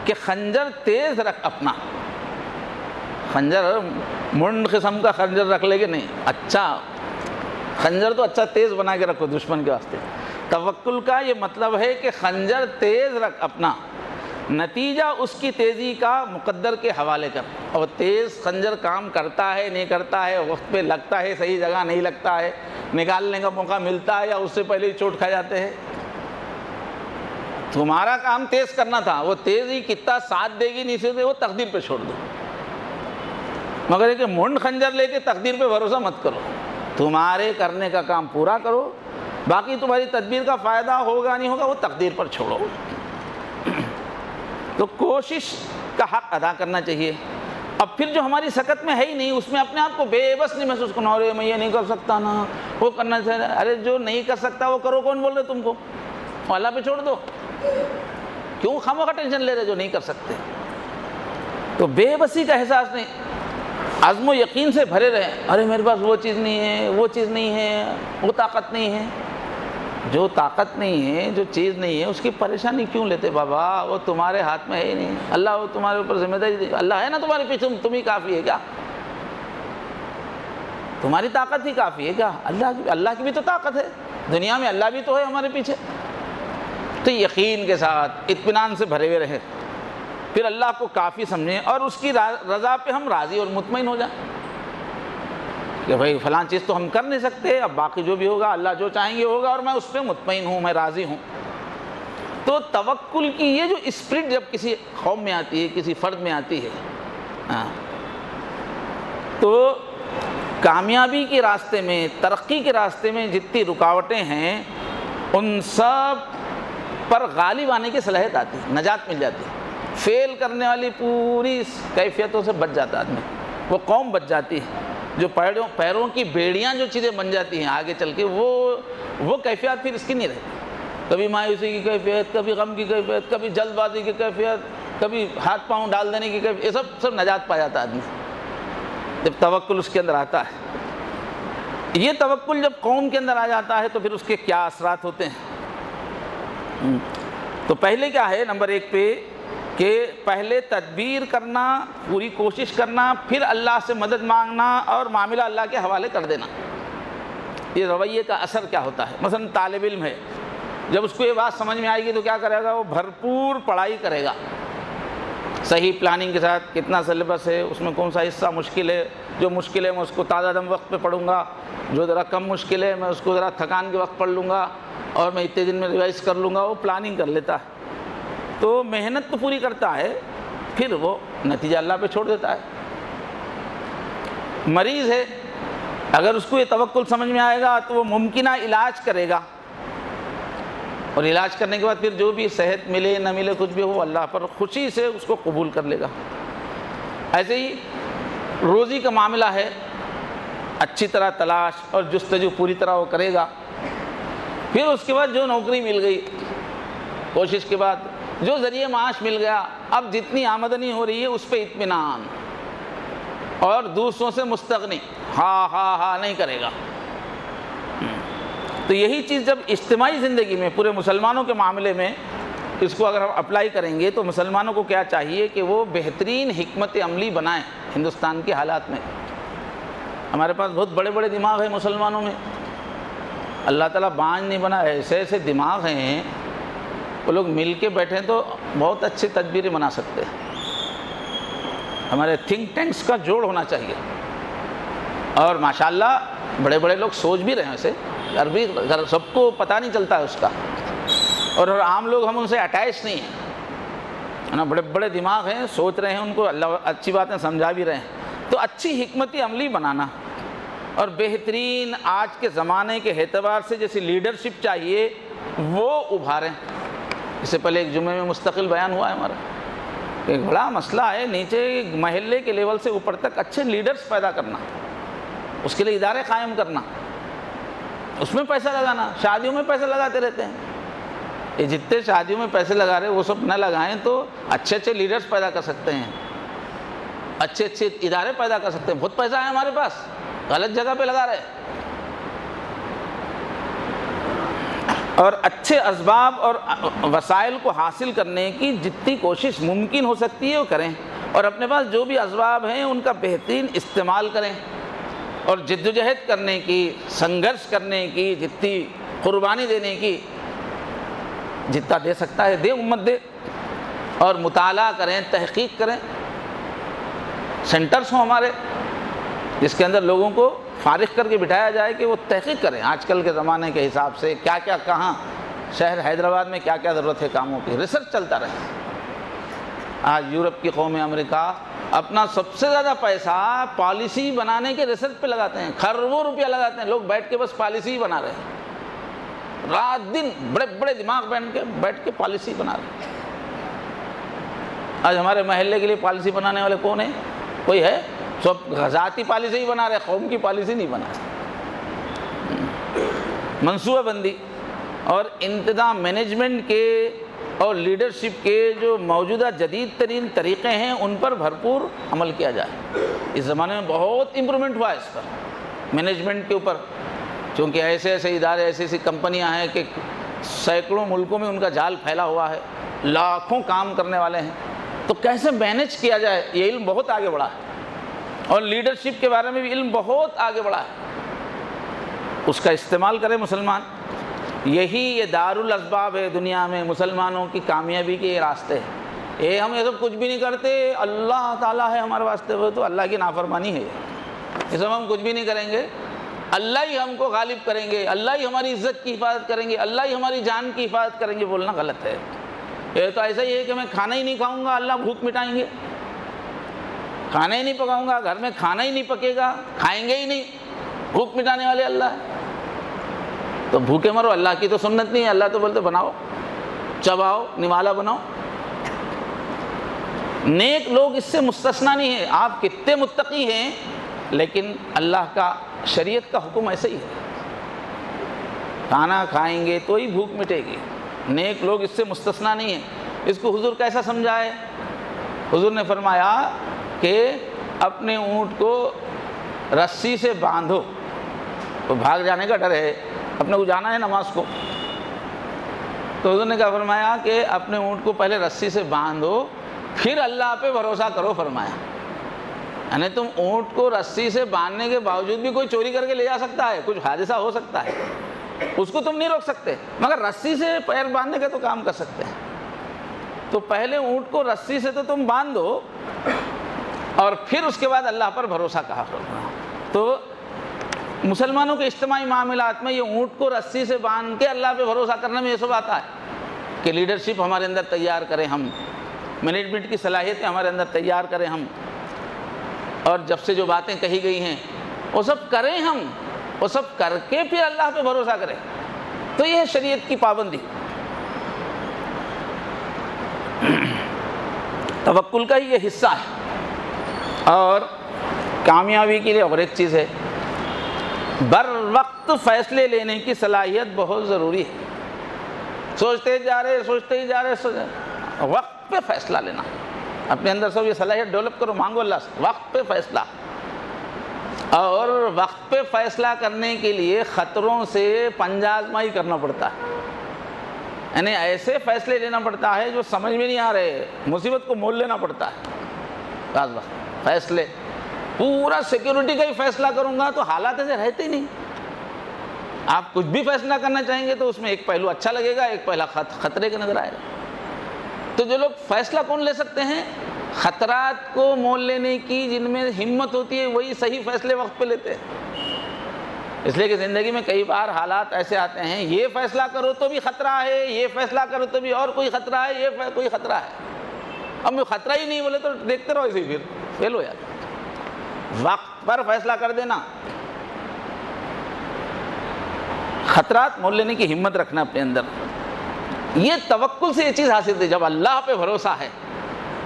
کہ خنجر تیز رکھ اپنا، خنجر منڈ قسم کا خنجر رکھ لے کے نہیں، اچھا خنجر تو اچھا تیز بنا کے رکھو دشمن کے واسطے۔ توکل کا یہ مطلب ہے کہ خنجر تیز رکھ اپنا، نتیجہ اس کی تیزی کا مقدر کے حوالے کر۔ اور تیز خنجر کام کرتا ہے نہیں کرتا ہے، وقت پہ لگتا ہے صحیح جگہ نہیں لگتا ہے، نکالنے کا موقع ملتا ہے یا اس سے پہلے ہی چوٹ کھا جاتے ہیں۔ تمہارا کام تیز کرنا تھا، وہ تیزی کتنا ساتھ دے گی نہیں سے وہ تقدیر پہ چھوڑ دو، مگر یہ کہ منڈ خنجر لے کے تقدیر پہ بھروسہ مت کرو، تمہارے کرنے کا کام پورا کرو، باقی تمہاری تدبیر کا فائدہ ہوگا نہیں ہوگا وہ تقدیر پر چھوڑو۔ تو کوشش کا حق ادا کرنا چاہیے۔ اب پھر جو ہماری سکت میں ہے ہی نہیں اس میں اپنے آپ کو بے بس نہیں محسوس کرنا، ارے میں یہ نہیں کر سکتا نا، وہ کرنا چاہیے، ارے جو نہیں کر سکتا وہ کرو، کون بول رہے تم کو؟ وہ اللہ پہ چھوڑ دو، کیوں خامخواہ ٹینشن لے رہے جو نہیں کر سکتے؟ تو بے بسی کا احساس نہیں، عزم و یقین سے بھرے رہیں، ارے میرے پاس وہ چیز نہیں ہے، وہ چیز نہیں ہے، وہ طاقت نہیں ہے۔ جو طاقت نہیں ہے، جو چیز نہیں ہے، اس کی پریشانی کیوں لیتے بابا؟ وہ تمہارے ہاتھ میں ہے ہی نہیں، اللہ وہ تمہارے اوپر ذمہ داری، اللہ ہے نا تمہارے پیچھے، تم ہی کافی ہے کیا؟ تمہاری طاقت ہی کافی ہے کیا؟ اللہ کی بھی تو طاقت ہے، دنیا میں اللہ بھی تو ہے ہمارے پیچھے۔ تو یقین کے ساتھ اطمینان سے بھرے ہوئے رہیں، پھر اللہ کو کافی سمجھیں اور اس کی رضا پہ ہم راضی اور مطمئن ہو جائیں کہ بھائی فلاں چیز تو ہم کر نہیں سکتے، اب باقی جو بھی ہوگا اللہ جو چاہیں گے ہوگا اور میں اس پہ مطمئن ہوں، میں راضی ہوں۔ تو توکل کی یہ جو اسپرٹ جب کسی قوم میں آتی ہے، کسی فرد میں آتی ہے، تو کامیابی کے راستے میں، ترقی کے راستے میں جتنی رکاوٹیں ہیں ان سب پر غالب آنے کی صلاحیت آتی ہے، نجات مل جاتی ہے، فیل کرنے والی پوری کیفیتوں سے بچ جاتا آدمی، وہ قوم بچ جاتی ہے۔ جو پیروں کی بیڑیاں جو چیزیں بن جاتی ہیں آگے چل کے، وہ کیفیت پھر اس کی نہیں رہتی، کبھی مایوسی کی کیفیت، کبھی غم کی کیفیت، کبھی جلد بازی کی کیفیت، کبھی ہاتھ پاؤں ڈال دینے کی کیفیت، یہ سب نجات پا جاتا آدمی جب توکل اس کے اندر آتا ہے۔ یہ توکل جب قوم کے اندر آ جاتا ہے تو پھر اس کے کیا اثرات ہوتے ہیں؟ تو پہلے کیا ہے نمبر 1 پہ کہ پہلے تدبیر کرنا، پوری کوشش کرنا، پھر اللہ سے مدد مانگنا اور معاملہ اللہ کے حوالے کر دینا۔ یہ رویے کا اثر کیا ہوتا ہے؟ مثلا طالب علم ہے، جب اس کو یہ بات سمجھ میں آئے گی تو کیا کرے گا؟ وہ بھرپور پڑھائی کرے گا، صحیح پلاننگ کے ساتھ، کتنا سلیبس ہے، اس میں کون سا حصہ مشکل ہے، جو مشکل ہے میں اس کو تازہ دم وقت پہ پڑھوں گا، جو ذرا کم مشکل ہے میں اس کو ذرا تھکان کے وقت پڑھ لوں گا اور میں اتنے دن میں ریوائز کر لوں گا، وہ پلاننگ کر لیتا ہے۔ تو محنت تو پوری کرتا ہے، پھر وہ نتیجہ اللہ پہ چھوڑ دیتا ہے۔ مریض ہے، اگر اس کو یہ توکل سمجھ میں آئے گا تو وہ ممکنہ علاج کرے گا، اور علاج کرنے کے بعد پھر جو بھی صحت ملے نہ ملے کچھ بھی ہو اللہ پر خوشی سے اس کو قبول کر لے گا۔ ایسے ہی روزی کا معاملہ ہے، اچھی طرح تلاش اور جستجو پوری طرح وہ کرے گا، پھر اس کے بعد جو نوکری مل گئی، کوشش کے بعد جو ذریعہ معاش مل گیا، اب جتنی آمدنی ہو رہی ہے اس پہ اطمینان اور دوسروں سے مستغنی، ہاں نہیں کرے گا۔ تو یہی چیز جب اجتماعی زندگی میں پورے مسلمانوں کے معاملے میں اس کو اگر ہم اپلائی کریں گے تو مسلمانوں کو کیا چاہیے کہ وہ بہترین حکمت عملی بنائیں۔ ہندوستان کے حالات میں ہمارے پاس بہت بڑے بڑے دماغ ہیں مسلمانوں میں، اللہ تعالیٰ بانجھ نہیں بنا، ایسے ایسے دماغ ہیں، وہ لوگ مل کے بیٹھیں تو بہت اچھی تدبیریں بنا سکتے ہیں۔ ہمارے تھنک ٹینکس کا جوڑ ہونا چاہیے. اور ماشاءاللہ بڑے بڑے لوگ سوچ بھی رہے ہیں اسے، عربی سب کو پتہ نہیں چلتا ہے اس کا، اور عام لوگ ہم ان سے اٹیچ نہیں ہیں نا. بڑے بڑے دماغ ہیں، سوچ رہے ہیں، ان کو اللہ اچھی باتیں سمجھا بھی رہے ہیں. تو اچھی حکمت عملی بنانا اور بہترین آج کے زمانے کے اعتبار سے جیسی لیڈرشپ چاہیے وہ ابھاریں. اس سے پہلے ایک جمعے میں مستقل بیان ہوا ہے ہمارا، ایک بڑا مسئلہ ہے نیچے محلے کے لیول سے اوپر تک اچھے لیڈرز پیدا کرنا، اس کے لیے ادارے قائم کرنا، اس میں پیسہ لگانا. شادیوں میں پیسہ لگاتے رہتے ہیں، یہ جتنے شادیوں میں پیسے لگا رہے ہیں وہ سب نہ لگائیں تو اچھے اچھے لیڈرز پیدا کر سکتے ہیں، اچھے اچھے ادارے پیدا کر سکتے ہیں. بہت پیسہ ہے ہمارے پاس، غلط جگہ پہ لگا رہے ہیں. اور اچھے اسباب اور وسائل کو حاصل کرنے کی جتنی کوشش ممکن ہو سکتی ہے وہ کریں، اور اپنے پاس جو بھی اسباب ہیں ان کا بہترین استعمال کریں، اور جدوجہد کرنے کی، سنگھرش کرنے کی، جتنی قربانی دینے کی جتنا دے سکتا ہے دے، امت دے. اور مطالعہ کریں، تحقیق کریں. سینٹرز ہوں ہمارے جس کے اندر لوگوں کو فارغ کر کے بٹھایا جائے کہ وہ تحقیق کریں آج کل کے زمانے کے حساب سے کیا کیا کہاں شہر حیدرآباد میں کیا کیا ضرورت ہے کاموں کی. ریسرچ چلتا رہے. آج یورپ کی قوم امریکہ اپنا سب سے زیادہ پیسہ پالیسی بنانے کے ریسرچ پہ لگاتے ہیں، خربوں روپیہ لگاتے ہیں. لوگ بیٹھ کے بس پالیسی ہی بنا رہے ہیں، رات دن بڑے بڑے دماغ بیٹھ کے پالیسی بنا رہے ہیں. آج ہمارے محلے کے لیے پالیسی بنانے والے کون ہیں؟ کوئی ہے؟ سب ذاتی پالیسی ہی بنا رہے، قوم کی پالیسی نہیں بنا رہے. منصوبہ بندی اور انتظام مینجمنٹ کے اور لیڈرشپ کے جو موجودہ جدید ترین طریقے ہیں ان پر بھرپور عمل کیا جائے. اس زمانے میں بہت امپرومنٹ ہوا ہے اس پر مینجمنٹ کے اوپر، چونکہ ایسے ایسے ادارے، ایسی ایسی کمپنیاں ہیں کہ سینکڑوں ملکوں میں ان کا جال پھیلا ہوا ہے، لاکھوں کام کرنے والے ہیں. تو کیسے مینیج کیا جائے یہ علم بہت آگے بڑھا ہے، اور لیڈرشپ کے بارے میں بھی علم بہت آگے بڑھا ہے. اس کا استعمال کریں مسلمان. یہی یہ دارالاسباب ہے دنیا میں مسلمانوں کی کامیابی کے راستے ہے. ہم یہ سب کچھ بھی نہیں کرتے، اللہ تعالیٰ ہے ہمارے واسطے، وہ تو اللہ کی نافرمانی ہے. یہ سب ہم کچھ بھی نہیں کریں گے، اللہ ہی ہم کو غالب کریں گے، اللہ ہی ہماری عزت کی حفاظت کریں گے، اللہ ہی ہماری جان کی حفاظت کریں گے، بولنا غلط ہے. یہ تو ایسا ہی ہے کہ میں کھانا ہی نہیں کھاؤں گا اللہ بھوک مٹائیں گے، کھانا ہی نہیں پکاؤں گا، گھر میں کھانا ہی نہیں پکے گا، کھائیں گے ہی نہیں، بھوک مٹانے والے اللہ ہے. تو بھوکے مرو، اللہ کی تو سنت نہیں ہے. اللہ تو بولتے بناؤ، چباؤ، نوالا بناؤ. نیک لوگ اس سے مستثنا نہیں ہیں. آپ کتنے متقی ہیں لیکن اللہ کا شریعت کا حکم ایسے ہی ہے، کھانا کھائیں گے تو ہی بھوک مٹے گی. نیک لوگ اس سے مستثنا نہیں ہیں. اس کو حضور کیسا سمجھائے؟ حضور نے فرمایا کہ اپنے اونٹ کو رسی سے باندھو، تو بھاگ جانے کا ڈر ہے، اپنے کو جانا ہے نماز کو. تو حضور نے کہا فرمایا کہ اپنے اونٹ کو پہلے رسی سے باندھو پھر اللہ پہ بھروسہ کرو فرمایا. یعنی تم اونٹ کو رسی سے باندھنے کے باوجود بھی کوئی چوری کر کے لے جا سکتا ہے، کچھ حادثہ ہو سکتا ہے، اس کو تم نہیں روک سکتے، مگر رسی سے پیر باندھنے کا تو کام کر سکتے ہیں. تو پہلے اونٹ کو رسی سے تو تم باندھ دو اور پھر اس کے بعد اللہ پر بھروسہ کہا. تو مسلمانوں کے اجتماعی معاملات میں یہ اونٹ کو رسی سے باندھ کے اللہ پہ بھروسہ کرنے میں یہ سب آتا ہے کہ لیڈرشپ ہمارے اندر تیار کریں ہم، مینجمنٹ کی صلاحیتیں ہمارے اندر تیار کریں ہم، اور جب سے جو باتیں کہی گئی ہیں وہ سب کریں ہم، وہ سب کر کے پھر اللہ پہ بھروسہ کریں. تو یہ ہے شریعت کی پابندی. توکل کا یہ حصہ ہے. اور کامیابی کے لیے اور ایک چیز ہے، بر وقت فیصلے لینے کی صلاحیت بہت ضروری ہے. سوچتے جا رہے وقت پہ فیصلہ لینا. اپنے اندر سب یہ صلاحیت ڈیولپ کرو، مانگو اللہ سے وقت پہ فیصلہ. اور وقت پہ فیصلہ کرنے کے لیے خطروں سے پنجہ آزمائی کرنا پڑتا ہے. یعنی ایسے فیصلے لینا پڑتا ہے جو سمجھ میں نہیں آ رہے، مصیبت کو مول لینا پڑتا ہے. بعض وقت فیصلے پورا سیکیورٹی کا ہی فیصلہ کروں گا تو حالات ایسے رہتے ہی نہیں. آپ کچھ بھی فیصلہ کرنا چاہیں گے تو اس میں ایک پہلو اچھا لگے گا، ایک پہلا خطرے کا نظر آئے گا. تو جو لوگ فیصلہ کون لے سکتے ہیں؟ خطرات کو مول لینے کی جن میں ہمت ہوتی ہے وہی صحیح فیصلے وقت پہ لیتے ہیں۔ اس لیے کہ زندگی میں کئی بار حالات ایسے آتے ہیں، یہ فیصلہ کرو تو بھی خطرہ ہے، یہ فیصلہ کرو تو بھی اور کوئی خطرہ ہے، یہ کوئی خطرہ ہے۔ اب میں خطرہ ہی نہیں بولے تو دیکھتے رہو، اسی پھر فیل ہو جاتا۔ وقت پر فیصلہ کر دینا، خطرات مول لینے کی ہمت رکھنا اپنے اندر، یہ توکل سے یہ چیز حاصل ہے۔ جب اللہ پہ بھروسہ ہے،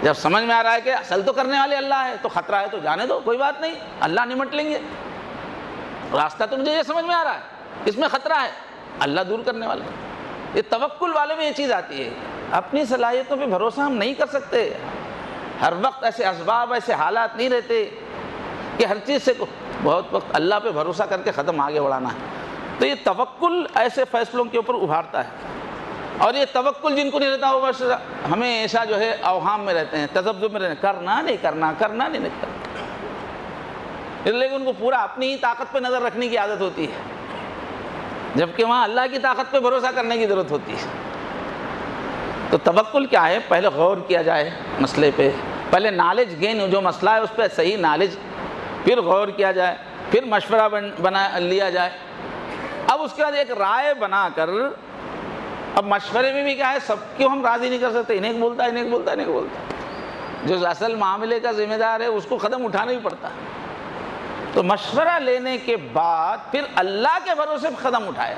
جب سمجھ میں آ رہا ہے کہ اصل تو کرنے والے اللہ ہے، تو خطرہ ہے تو جانے دو، کوئی بات نہیں، اللہ نمٹ لیں گے۔ راستہ تو مجھے یہ سمجھ میں آ رہا ہے، اس میں خطرہ ہے، اللہ دور کرنے والا ہے۔ یہ توکل والے میں یہ چیز آتی ہے۔ اپنی صلاحیتوں پہ بھروسہ ہم نہیں کر سکتے، ہر وقت ایسے اسباب، ایسے حالات نہیں رہتے کہ ہر چیز سے بہت وقت اللہ پہ بھروسہ کر کے ختم آگے بڑھانا ہے۔ تو یہ توکل ایسے فیصلوں کے اوپر ابھارتا ہے، اور یہ توکل جن کو نہیں رہتا وہ بس ہمیشہ جو ہے اوہام میں رہتے ہیں، تذبذب میں رہتے ہیں، کرنا نہیں کرنا، کرنا نہیں کرنا، اس لیے کہ ان کو پورا اپنی ہی طاقت پہ نظر رکھنے کی عادت ہوتی ہے، جبکہ وہاں اللہ کی طاقت پہ بھروسہ کرنے کی ضرورت ہوتی ہے۔ تو توکل کیا ہے؟ پہلے غور کیا جائے مسئلے پہ، پہلے نالج گین، جو مسئلہ ہے اس پہ صحیح نالج، پھر غور کیا جائے، پھر مشورہ بنا لیا جائے، اب اس کے بعد ایک رائے بنا کر، اب مشورے میں بھی کیا ہے، سب کو ہم راضی نہیں کر سکتے، انہیں بولتا ہے، انہیں بولتا ہے، انہیں بولتا ہے، جو اصل معاملے کا ذمہ دار ہے اس کو قدم اٹھانا ہی پڑتا ہے۔ تو مشورہ لینے کے بعد پھر اللہ کے بھروسے پہ قدم اٹھائے،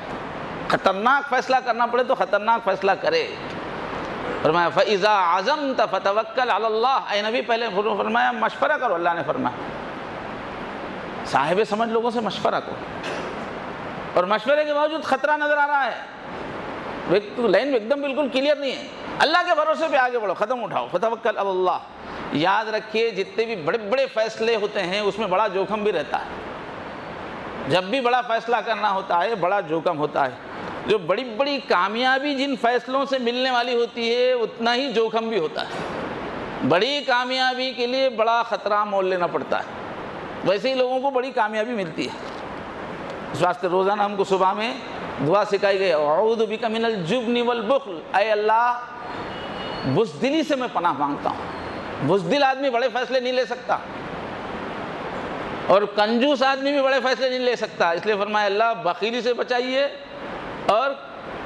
خطرناک فیصلہ کرنا پڑے تو خطرناک فیصلہ کرے۔ فرمایا فَإِذَا عَزَمْتَ فَتَوَكَّلْ عَلَى اللَّهِ، اے نبی پہلے فرمایا مشورہ کرو، اللہ نے فرمایا صاحب سمجھ لوگوں سے مشورہ کرو، اور مشورے کے باوجود خطرہ نظر آ رہا ہے، لائن ایک دم بالکل کلیئر نہیں ہے، اللہ کے بھروسے پہ آگے بڑھو، قدم اٹھاؤ، فَتَوَكَّلْ عَلَى اللَّهِ۔ یاد رکھیے جتنے بھی بڑے بڑے فیصلے ہوتے ہیں اس میں بڑا جوخم بھی رہتا ہے، جب بھی بڑا فیصلہ کرنا ہوتا ہے بڑا جوخم ہوتا ہے، جو بڑی بڑی کامیابی جن فیصلوں سے ملنے والی ہوتی ہے اتنا ہی جوخم بھی ہوتا ہے، بڑی کامیابی کے لیے بڑا خطرہ مول لینا پڑتا ہے، ویسے ہی لوگوں کو بڑی کامیابی ملتی ہے۔ اس واسطے روزانہ ہم کو صبح میں دعا سکھائی گئی، اعوذ بک من الجبن والبخل، اے اللہ بزدلی سے میں پناہ مانگتا ہوں۔ بزدل آدمی بڑے فیصلے نہیں لے سکتا، اور کنجوس آدمی بھی بڑے فیصلے نہیں لے سکتا، اس لیے فرمایا اللہ بخیلی سے بچائیے اور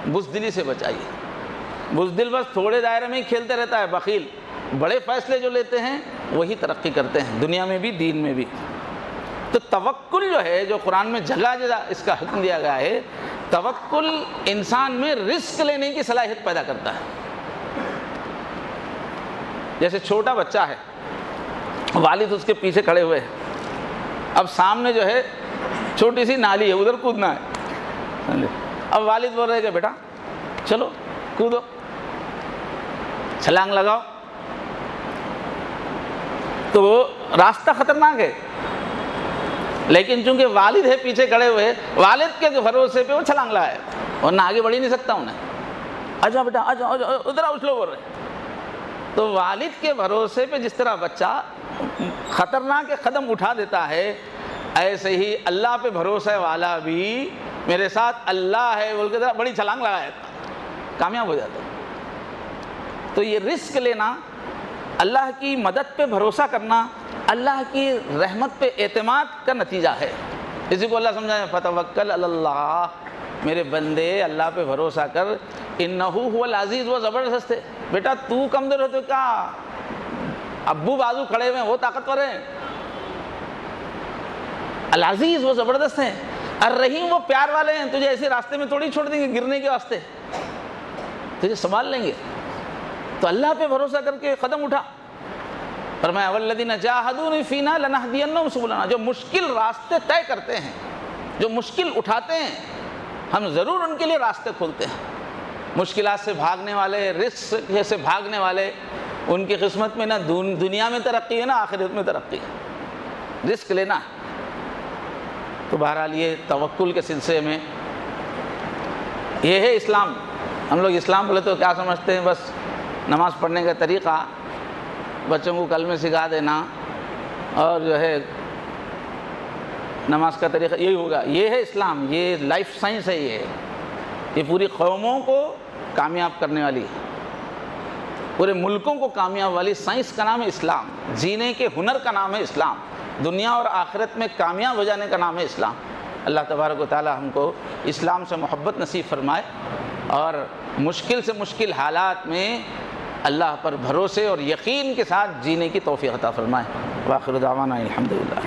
بزدلی سے بچائیے۔ بزدل بس تھوڑے دائرے میں ہی کھیلتے رہتا ہے، بخیل بڑے فیصلے جو لیتے ہیں وہی ترقی کرتے ہیں، دنیا میں بھی دین میں بھی۔ تو توکل جو ہے، جو قرآن میں جگہ جگہ اس کا حکم دیا گیا ہے، توکل انسان میں رسک لینے کی صلاحیت پیدا کرتا ہے۔ جیسے چھوٹا بچہ ہے، والد اس کے پیچھے کھڑے ہوئے ہیں، اب سامنے جو ہے چھوٹی سی نالی ہے، ادھر کودنا ہے، اب والد بول رہے کہ بیٹا چلو کودو، چھلانگ لگاؤ، تو وہ راستہ خطرناک ہے، لیکن چونکہ والد ہے پیچھے کھڑے ہوئے، والد کے بھروسے پہ وہ چھلانگ لگائے، ورنہ آگے بڑھ ہی نہیں سکتا انہیں، آجا بیٹا آجا ادھر آؤ، چلو بول رہے۔ تو والد کے بھروسے پہ جس طرح بچہ خطرناک قدم اٹھا دیتا ہے، ایسے ہی اللہ پہ بھروسہ والا بھی میرے ساتھ اللہ ہے بول کے بڑی چھلانگ لگایا تھا، کامیاب ہو جاتا۔ تو یہ رسک لینا، اللہ کی مدد پہ بھروسہ کرنا، اللہ کی رحمت پہ اعتماد کا نتیجہ ہے۔ اسی کو اللہ سمجھائے فَتَوَكَّلْ عَلَى اللَّهِ، میرے بندے اللہ پہ بھروسہ کر، اِنَّهُ هُوَ الْعَزِيزُ، وہ زبردست ہے۔ بیٹا تو کمزور ہو تو کیا، ابو بازو کھڑے ہوئے ہیں، وہ طاقتور ہیں، العزیز وہ زبردست ہیں، الرحیم وہ پیار والے ہیں، تجھے ایسے راستے میں تھوڑی چھوڑ دیں گے گرنے کے واسطے، تجھے سنبھال لیں گے۔ تو اللہ پہ بھروسہ کر کے قدم اٹھا۔ فرمایا والذین جاہدوا فینا لنہدینہم سبلنا، جو مشکل راستے طے کرتے ہیں، جو مشکل اٹھاتے ہیں، ہم ضرور ان کے لیے راستے کھولتے ہیں۔ مشکلات سے بھاگنے والے، رزق سے بھاگنے والے، ان کی قسمت میں نہ دنیا میں ترقی ہے نہ آخرت میں ترقی ہے، رزق لینا ہے۔ تو بہرحال یہ توکل کے سلسلے میں یہ ہے اسلام۔ ہم لوگ اسلام بولے تو کیا سمجھتے ہیں، بس نماز پڑھنے کا طریقہ، بچوں کو کلمے سکھا دینا، اور جو ہے نماز کا طریقہ یہی ہوگا۔ یہ ہے اسلام، یہ لائف سائنس ہے، یہ پوری قوموں کو کامیاب کرنے والی ہے۔ پورے ملکوں کو کامیاب والی سائنس کا نام ہے اسلام، جینے کے ہنر کا نام ہے اسلام، دنیا اور آخرت میں کامیاب ہو جانے کا نام ہے اسلام۔ اللہ تبارک و تعالی ہم کو اسلام سے محبت نصیب فرمائے اور مشکل سے مشکل حالات میں اللہ پر بھروسے اور یقین کے ساتھ جینے کی توفیق عطا فرمائے۔ وآخر دعوانا الحمدللہ۔